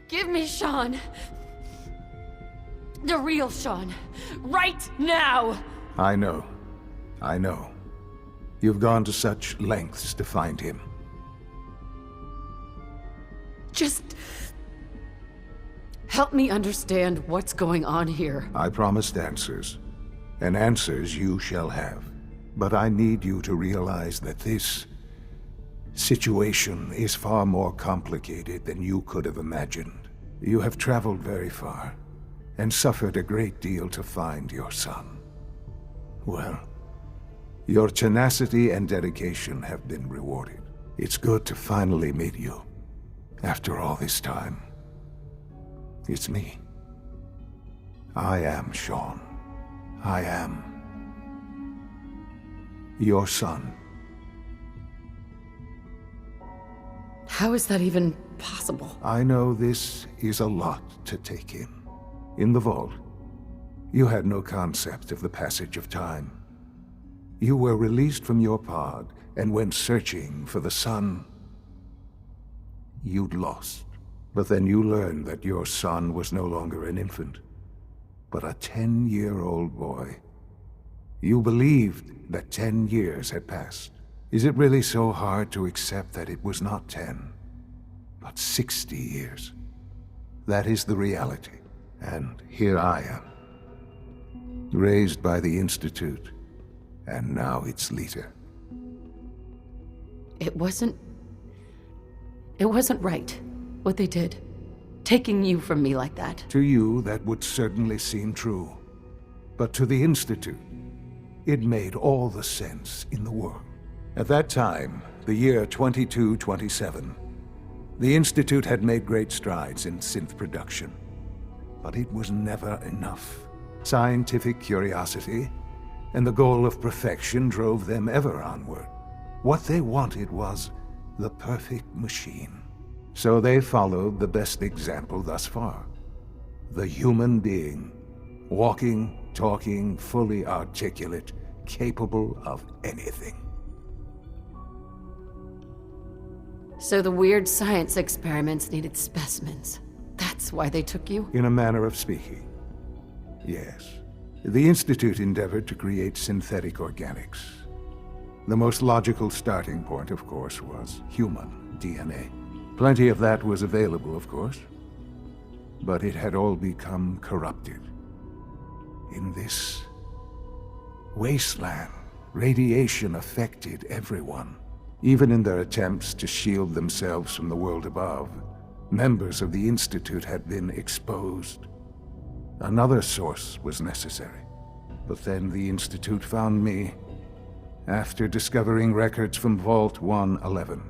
Give me Sean. The real Sean. Right now! I know. I know. You've gone to such lengths to find him. Just... help me understand what's going on here. I promised answers, and answers you shall have. But I need you to realize that this situation is far more complicated than you could have imagined. You have traveled very far, and suffered a great deal to find your son. Well, your tenacity and dedication have been rewarded. It's good to finally meet you, after all this time. It's me. I am Sean. I am your son. How is that even possible? I know this is a lot to take in. In the vault, you had no concept of the passage of time. You were released from your pod and went searching for the son you'd lost. But then you learned that your son was no longer an infant, but a 10-year-old boy. You believed that 10 years had passed. Is it really so hard to accept that it was not 10, but 60 years? That is the reality. And here I am, raised by the Institute, and now its leader. It wasn't right, what they did. Taking you from me like that. To you, that would certainly seem true. But to the Institute, it made all the sense in the world. At that time, the year 2227, the Institute had made great strides in synth production. But it was never enough. Scientific curiosity and the goal of perfection drove them ever onward. What they wanted was the perfect machine. So they followed the best example thus far. The human being, walking, talking, fully articulate, capable of anything. So the weird science experiments needed specimens. That's why they took you? In a manner of speaking, yes. The Institute endeavored to create synthetic organics. The most logical starting point, of course, was human DNA. Plenty of that was available, of course, but it had all become corrupted. In this wasteland, radiation affected everyone. Even in their attempts to shield themselves from the world above, members of the Institute had been exposed. Another source was necessary. But then the Institute found me after discovering records from Vault 111.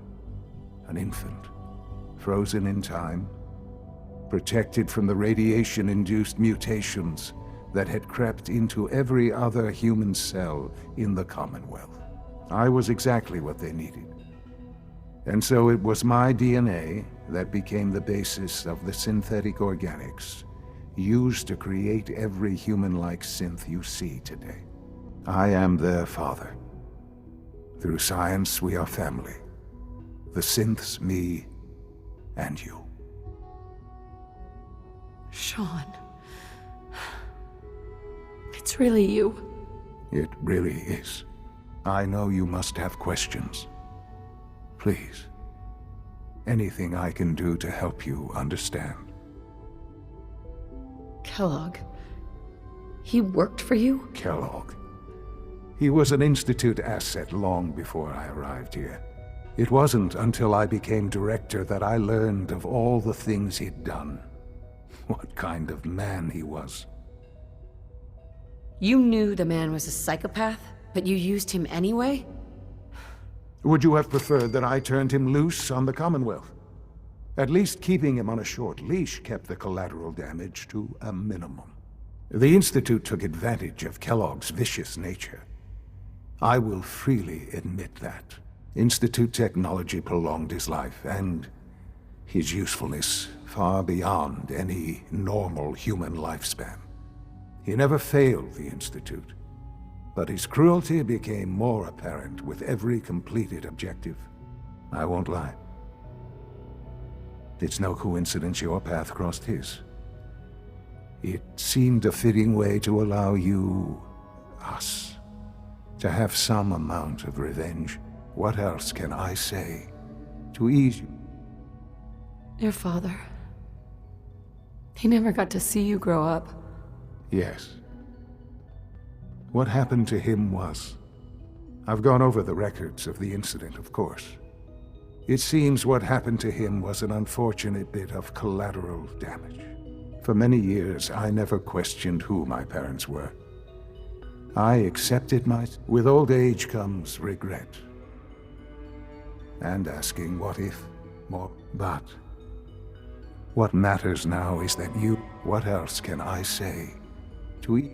An infant, frozen in time, protected from the radiation-induced mutations that had crept into every other human cell in the Commonwealth. I was exactly what they needed. And so it was my DNA that became the basis of the synthetic organics used to create every human-like synth you see today. I am their father. Through science, we are family. The synths, me, and you. Sean. It's really you. It really is. I know you must have questions. Please. Anything I can do to help you understand. Kellogg. He worked for you? Kellogg. He was an Institute asset long before I arrived here. It wasn't until I became director that I learned of all the things he'd done. What kind of man he was. You knew the man was a psychopath, but you used him anyway? Would you have preferred that I turned him loose on the Commonwealth? At least keeping him on a short leash kept the collateral damage to a minimum. The Institute took advantage of Kellogg's vicious nature. I will freely admit that. Institute technology prolonged his life, and his usefulness far beyond any normal human lifespan. He never failed the Institute, but his cruelty became more apparent with every completed objective. I won't lie. It's no coincidence your path crossed his. It seemed a fitting way to allow you, us, to have some amount of revenge. What else can I say to ease you? Your father. He never got to see you grow up. Yes. What happened to him was... I've gone over the records of the incident, of course. It seems what happened to him was an unfortunate bit of collateral damage. For many years, I never questioned who my parents were. I accepted my... With old age comes regret. And asking what if, more. But what matters now is that you... What else can I say to ease?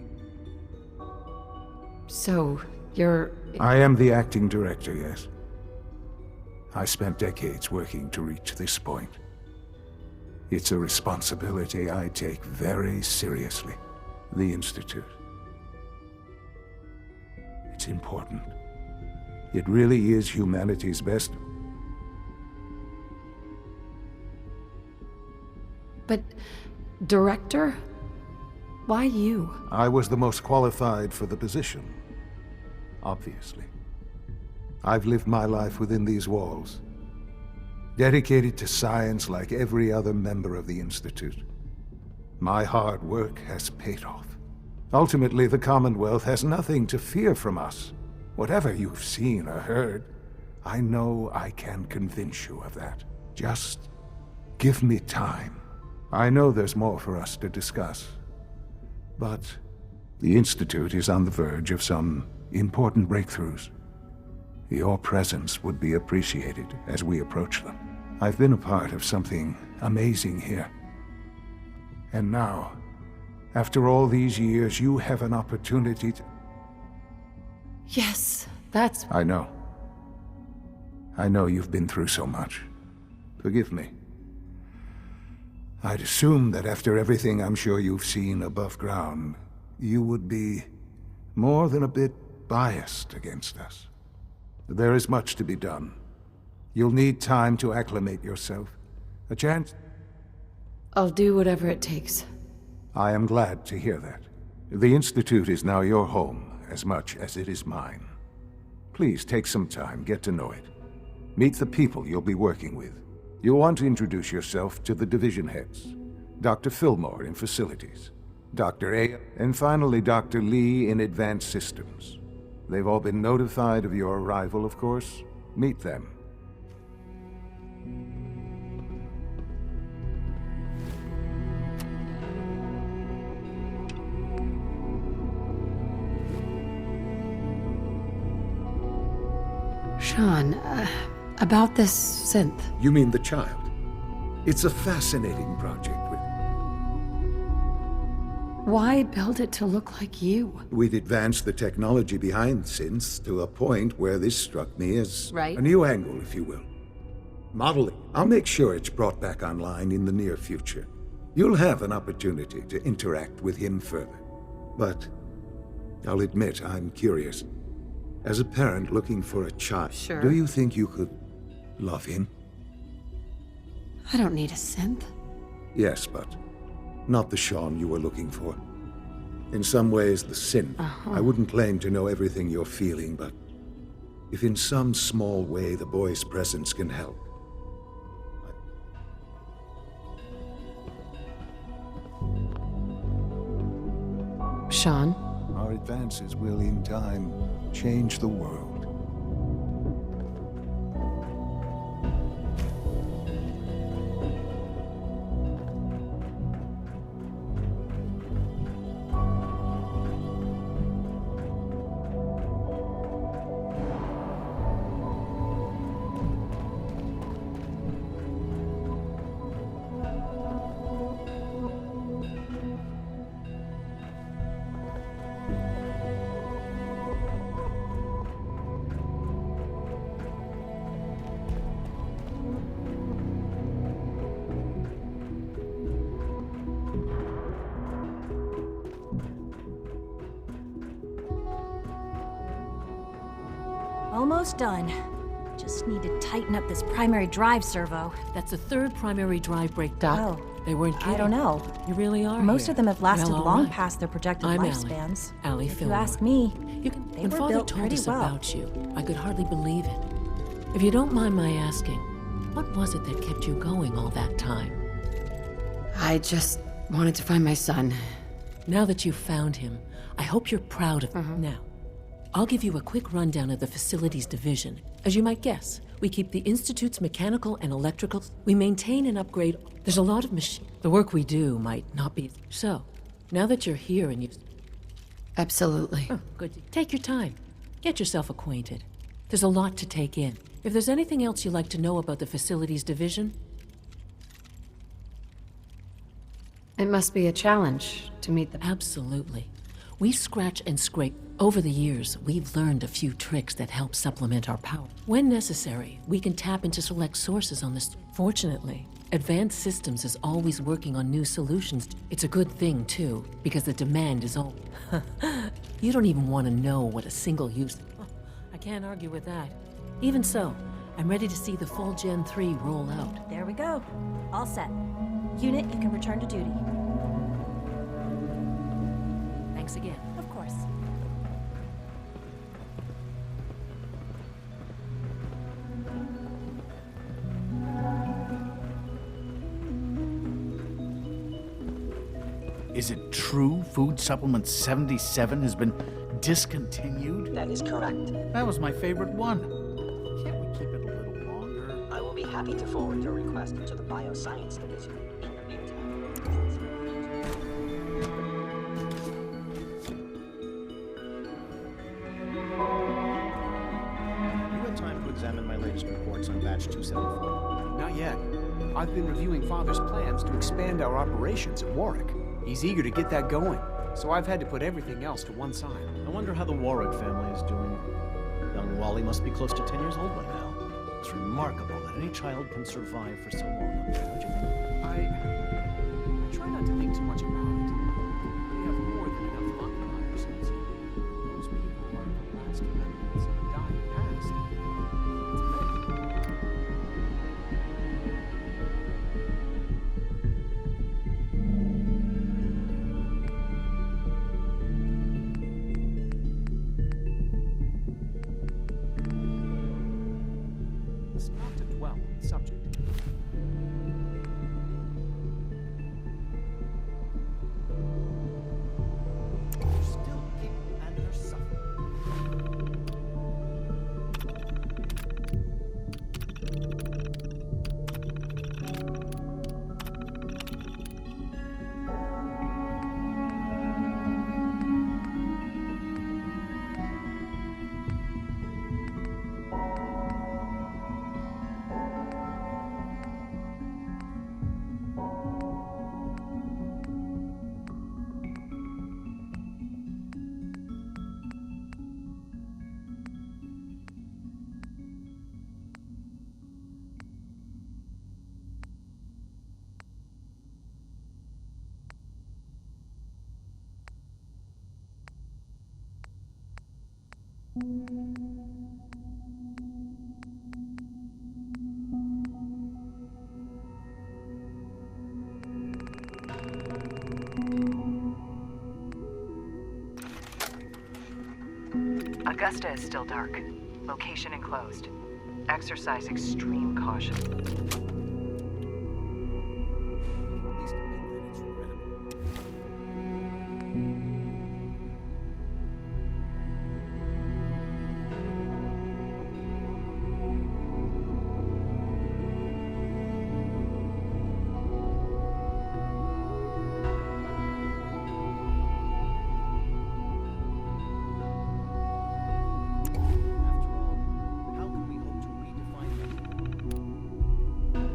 So, you're... I am the acting director, yes. I spent decades working to reach this point. It's a responsibility I take very seriously. The Institute. It's important. It really is humanity's best. But... Director? Why you? I was the most qualified for the position. Obviously. I've lived my life within these walls, dedicated to science like every other member of the Institute. My hard work has paid off. Ultimately, the Commonwealth has nothing to fear from us. Whatever you've seen or heard, I know I can convince you of that. Just give me time. I know there's more for us to discuss, but the Institute is on the verge of some important breakthroughs. Your presence would be appreciated as we approach them. I've been a part of something amazing here. And now, after all these years, you have an opportunity to... Yes, that's... I know. I know you've been through so much. Forgive me. I'd assume that after everything I'm sure you've seen above ground, you would be more than a bit biased against us. There is much to be done. You'll need time to acclimate yourself. A chance? I'll do whatever it takes. I am glad to hear that. The Institute is now your home as much as it is mine. Please take some time, get to know it. Meet the people you'll be working with. You'll want to introduce yourself to the division heads. Dr. Fillmore in Facilities, Dr. A, and finally Dr. Lee in Advanced Systems. They've all been notified of your arrival, of course. Meet them. Sean, about this synth. You mean the child? It's a fascinating project. Why build it to look like you? We'd advanced the technology behind synths to a point where this struck me as Right. a new angle, if you will. Modeling. I'll make sure it's brought back online in the near future. You'll have an opportunity to interact with him further. But I'll admit I'm curious. As a parent looking for a child, Sure. do you think you could love him? I don't need a synth. Yes, but not the Sean you were looking for. In some ways, the synth. I wouldn't claim to know everything you're feeling, but if in some small way the boy's presence can help. Sean? Our advances will, in time, change the world. Almost done. Just need to tighten up this primary drive servo. That's the third primary drive break, Doc. Oh, They weren't kidding. I don't know. You really are Most here. of them have lasted Well, all long right. past their projected I'm lifespans. Allie If you Fillmore. ask me, When were Father built told pretty us well. about you, I could hardly believe it. If you don't mind my asking, what was it that kept you going all that time? I just wanted to find my son. Now that you've found him, I hope you're proud of him. Now, I'll give you a quick rundown of the facilities division. As you might guess, we keep the Institute's mechanical and electrical. We maintain and upgrade. There's a lot of machine. The work we do might not be. So, now that you're here and you've. Absolutely. Oh, good. Take your time. Get yourself acquainted. There's a lot to take in. If there's anything else you'd like to know about the facilities division, It must be a challenge to meet the... absolutely. We scratch and scrape. Over the years, we've learned a few tricks that help supplement our power. When necessary, we can tap into select sources on this. Fortunately, Advanced Systems is always working on new solutions. It's a good thing, too, because the demand is all. You don't even want to know what a single use. Oh, I can't argue with that. Even so, I'm ready to see the full Gen 3 roll out. there we go. All set. Unit, you can return to duty. Thanks again. Of course. Is it true Food Supplement 77 has been discontinued? That is correct. That was my favorite one. Can't we keep it a little longer? I will be happy to forward your request to the Bioscience Division. In the meantime, You had time to examine my latest reports on batch 274. Not yet. I've been reviewing Father's plans to expand our operations at Warwick. He's eager to get that going, so I've had to put everything else to one side. I wonder how the Warwick family is doing. Young Wally must be close to 10 years old by now. It's remarkable that any child can survive for so long up there, don't you think? I try not to think too much about it. We have more than enough fun on our hands. Those people are the last remnants of a dying past. It's pathetic. It's not to dwell on the subject. There's still people and they're suffering. Augusta is still dark. Location enclosed. Exercise extreme caution. At least admit that it's regrettable. After all, how can we hope to redefine them?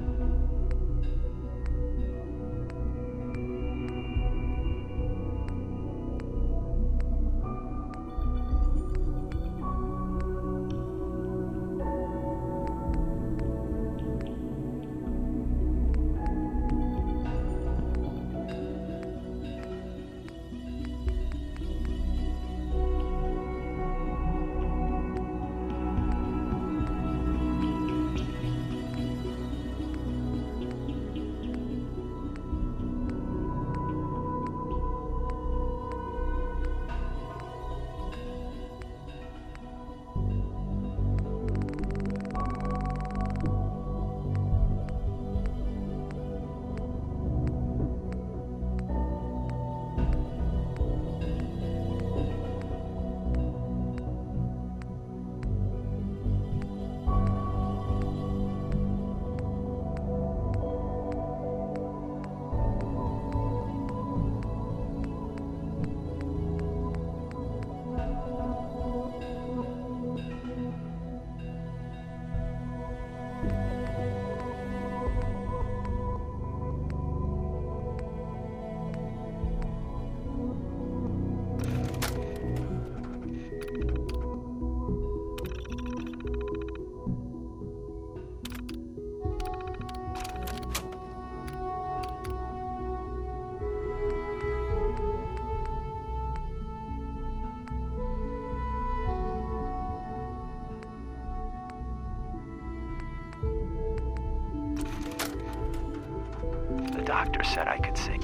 doctor said I could sing.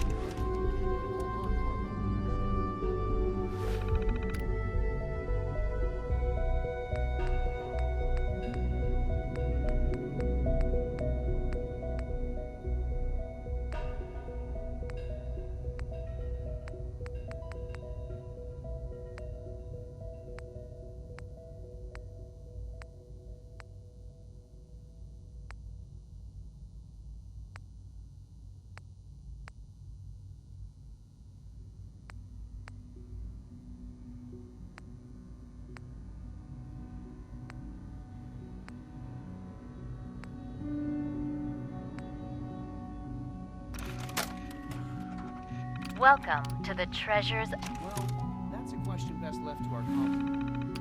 Welcome to the Treasures. Well, that's a question best left to our colleague.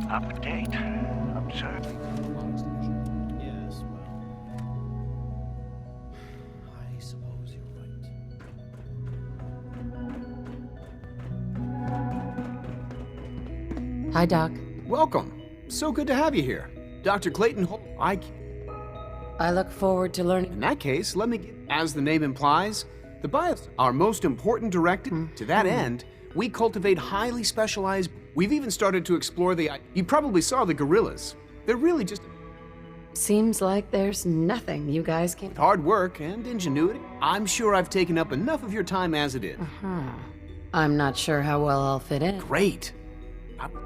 Update. Observe. Robotics division. Yes, well. I suppose you're right. Hi, Doc. Welcome. So good to have you here. Dr. Clayton I look forward to learning. In that case, let me, as the name implies, the bios, our most important directive. To that end, we cultivate highly specialized. We've even started to explore you probably saw the gorillas. They're really just Seems like there's nothing you guys can. hard work and ingenuity. I'm sure I've taken up enough of your time as it is. I'm not sure how well I'll fit in. Great.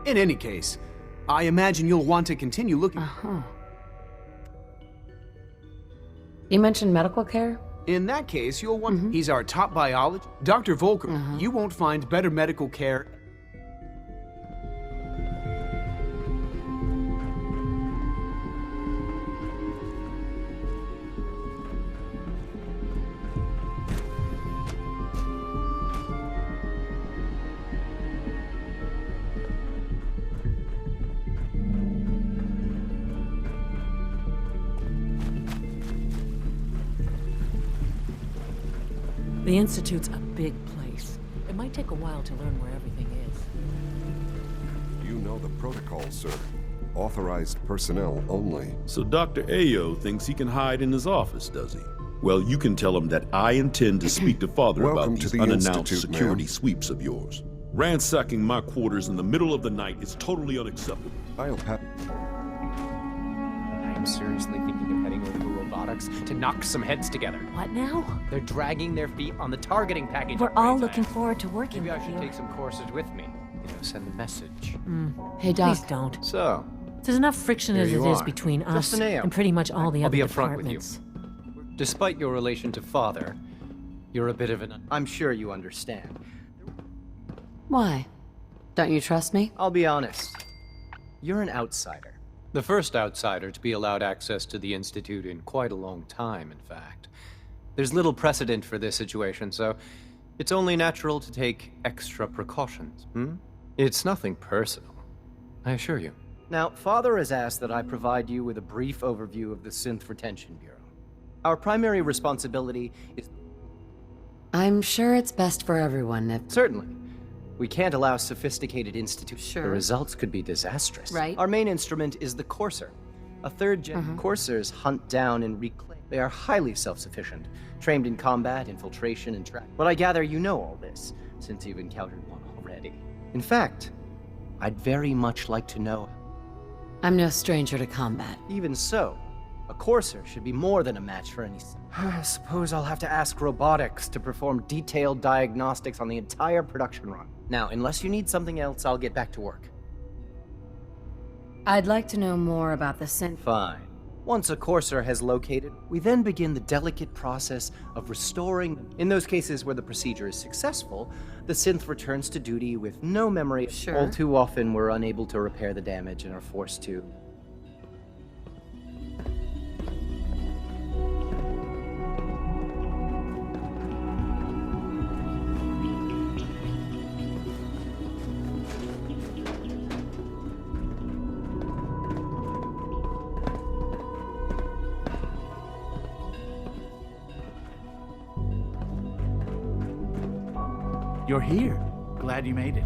In any case, I imagine you'll want to continue looking. You mentioned medical care? In that case, you'll want. He's our top biologist, Dr. Volker. You won't find better medical care. The Institute's a big place. It might take a while to learn where everything is. You know the protocol, sir. Authorized personnel only. So Dr. Ayo thinks he can hide in his office, does he? Well, you can tell him that I intend to speak to Father about Welcome to these the unannounced Institute, security ma'am. sweeps of yours. Ransacking my quarters in the middle of the night is totally unacceptable. I'll have... I am seriously thinking of heading over to robotics to knock some heads together. What now? They're dragging their feet on the targeting package. We're all upgrades I looking have. forward to working Maybe I with should you. take some courses with me. Send a message. Hey, Doc. Please don't. So, There's enough friction Here as it you is are. between Just us an AO. and pretty much all the I'll other be upfront with you. departments. despite your relation to Father, you're a bit of an... I'm sure you understand. Why? Don't you trust me? I'll be honest. You're an outsider. The first outsider to be allowed access to the Institute in quite a long time, in fact. There's little precedent for this situation, so it's only natural to take extra precautions, It's nothing personal, I assure you. Now, Father has asked that I provide you with a brief overview of the Synth Retention Bureau. Our primary responsibility is... I'm sure it's best for everyone if... Certainly. We can't allow sophisticated institutes. Sure. The results could be disastrous. Right. Our main instrument is the Courser. A third-gen Coursers hunt down and reclaim. They are highly self-sufficient, trained in combat, infiltration, and track. But I gather you know all this, since you've encountered one already. In fact, I'd very much like to know... I'm no stranger to combat. Even so, a Courser should be more than a match for any... I suppose I'll have to ask robotics to perform detailed diagnostics on the entire production run. Now, unless you need something else, I'll get back to work. I'd like to know more about the synth. Fine. Once a Courser has located, we then begin the delicate process of restoring. In those cases where the procedure is successful, the synth returns to duty with no memory. Sure. All too often, we're unable to repair the damage and are forced to... You're here. Glad you made it.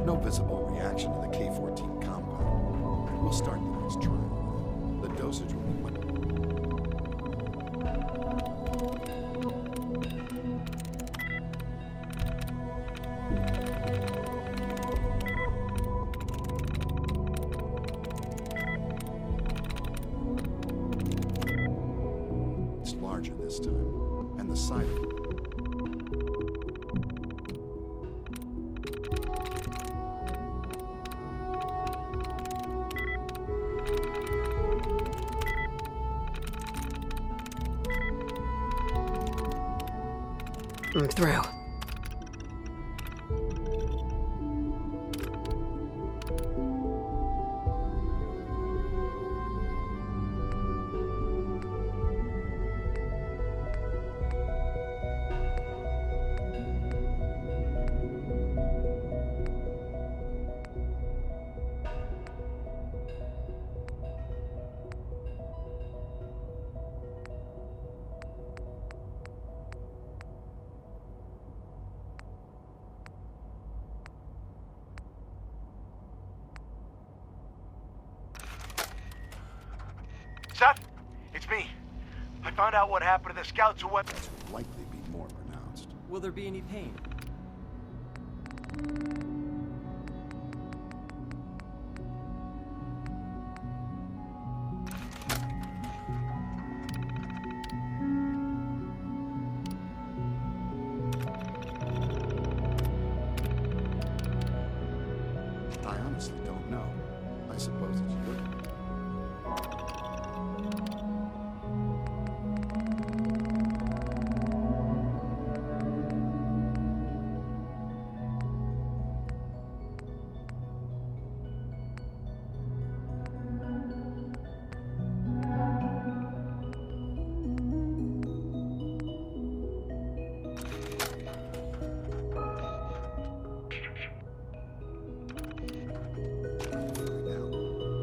No visible reaction to the K-14 compound. We'll start the next trial. The dosage will be... It's larger this time, and the side effects... I'm through. Seth, it's me. I found out what happened to the scouts who went... likely be more pronounced. Will there be any pain? I honestly don't know. I suppose it's good.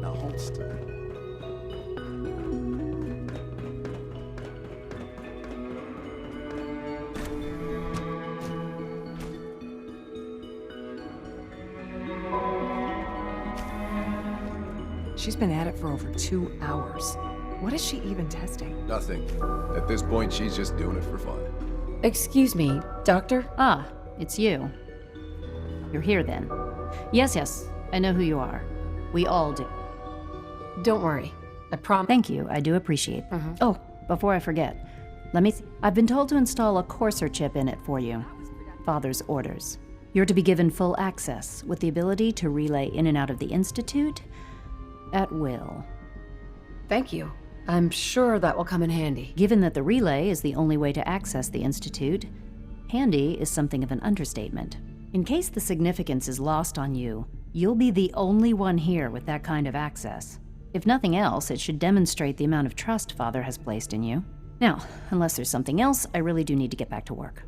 Now hold still. She's been at it for over 2 hours. What is she even testing? Nothing. At this point, she's just doing it for fun. Excuse me, Doctor? Ah, it's you. You're here then. Yes, I know who you are. We all do. Don't worry. I promise. Thank you, I do appreciate it. Oh, before I forget, let me see. I've been told to install a Courser chip in it for you. Father's orders. You're to be given full access, with the ability to relay in and out of the Institute at will. Thank you. I'm sure that will come in handy. Given that the relay is the only way to access the Institute, handy is something of an understatement. In case the significance is lost on you, you'll be the only one here with that kind of access. If nothing else, it should demonstrate the amount of trust Father has placed in you. Now, unless there's something else, I really do need to get back to work.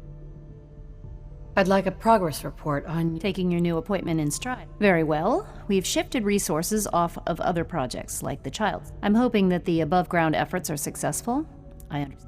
I'd like a progress report on... Taking your new appointment in stride. Very well. We've shifted resources off of other projects, like the child's. I'm hoping that the above-ground efforts are successful. I understand.